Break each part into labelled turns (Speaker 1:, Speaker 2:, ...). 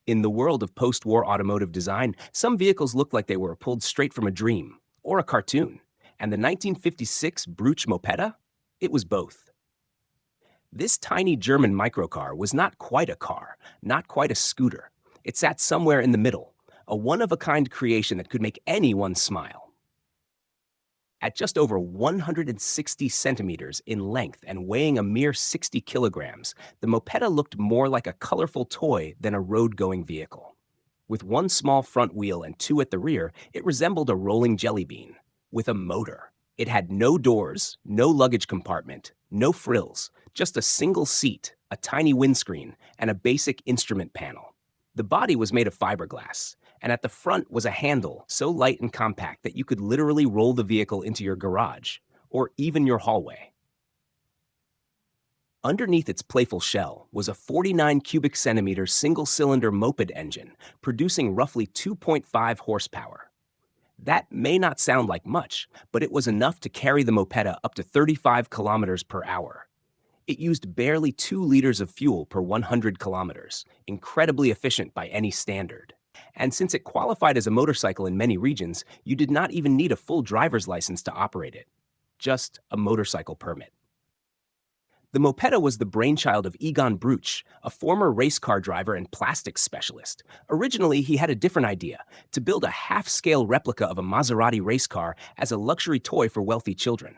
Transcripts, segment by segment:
Speaker 1: In the world of post-war automotive design, some vehicles look like they were pulled straight from a dream or a cartoon. And the 1956 Brütsch Mopetta? It was both. This tiny German microcar was not quite a car, not quite a scooter. It sat somewhere in the middle, a one-of-a-kind creation that could make anyone smile. At just over 160 centimeters in length and weighing a mere 60 kilograms, the Mopetta looked more like a colorful toy than a road-going vehicle. With one small front wheel and two at the rear, it resembled a rolling jelly bean. With a motor. It had no doors, no luggage compartment, no frills, just a single seat, a tiny windscreen, and a basic instrument panel. The body was made of fiberglass, and at the front was a handle so light and compact that you could literally roll the vehicle into your garage, or even your hallway. Underneath its playful shell was a 49 cubic centimeter single-cylinder moped engine, producing roughly 2.5 horsepower. That may not sound like much, but it was enough to carry the Mopetta up to 35 kilometers per hour. It used barely 2 liters of fuel per 100 kilometers, incredibly efficient by any standard. And since it qualified as a motorcycle in many regions, you did not even need a full driver's license to operate it, just a motorcycle permit. The Mopetta was the brainchild of Egon Brütsch, a former race car driver and plastics specialist. Originally, he had a different idea, to build a half-scale replica of a Maserati race car as a luxury toy for wealthy children.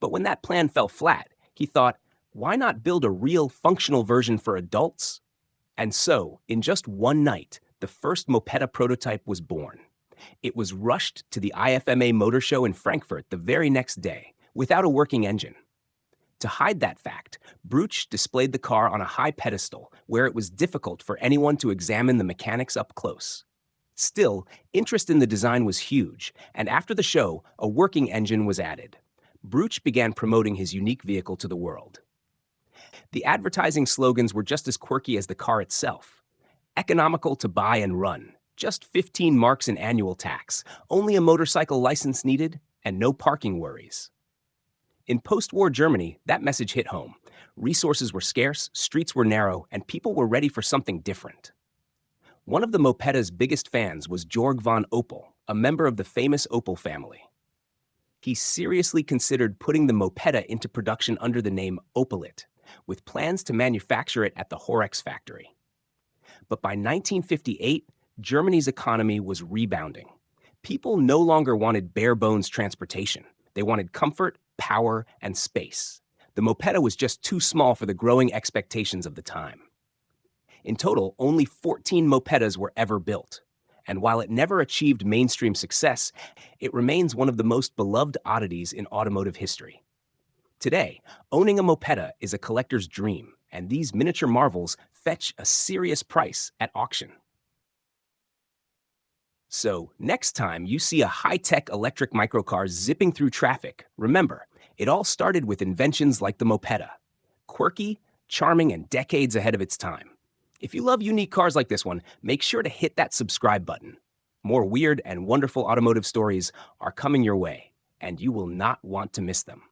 Speaker 1: But when that plan fell flat, he thought, why not build a real, functional version for adults? And so, in just one night, the first Mopetta prototype was born. It was rushed to the IFMA Motor Show in Frankfurt the very next day, without a working engine. To hide that fact, Brütsch displayed the car on a high pedestal where it was difficult for anyone to examine the mechanics up close. Still, interest in the design was huge, and after the show, a working engine was added. Brütsch began promoting his unique vehicle to the world. The advertising slogans were just as quirky as the car itself. Economical to buy and run, just 15 marks in annual tax, only a motorcycle license needed, and no parking worries. In post-war Germany, that message hit home. Resources were scarce, streets were narrow, and people were ready for something different. One of the Mopetta's biggest fans was Georg von Opel, a member of the famous Opel family. He seriously considered putting the Mopetta into production under the name Opelit, with plans to manufacture it at the Horex factory. But by 1958, Germany's economy was rebounding. People no longer wanted bare-bones transportation. They wanted comfort, power, and space. The Mopetta was just too small for the growing expectations of the time. In total, only 14 Mopettas were ever built. And while it never achieved mainstream success, it remains one of the most beloved oddities in automotive history. Today, owning a Mopetta is a collector's dream, and these miniature marvels fetch a serious price at auction. So, next time you see a high-tech electric microcar zipping through traffic, remember, it all started with inventions like the Mopetta. Quirky, charming, and decades ahead of its time. If you love unique cars like this one, make sure to hit that subscribe button. More weird and wonderful automotive stories are coming your way, and you will not want to miss them.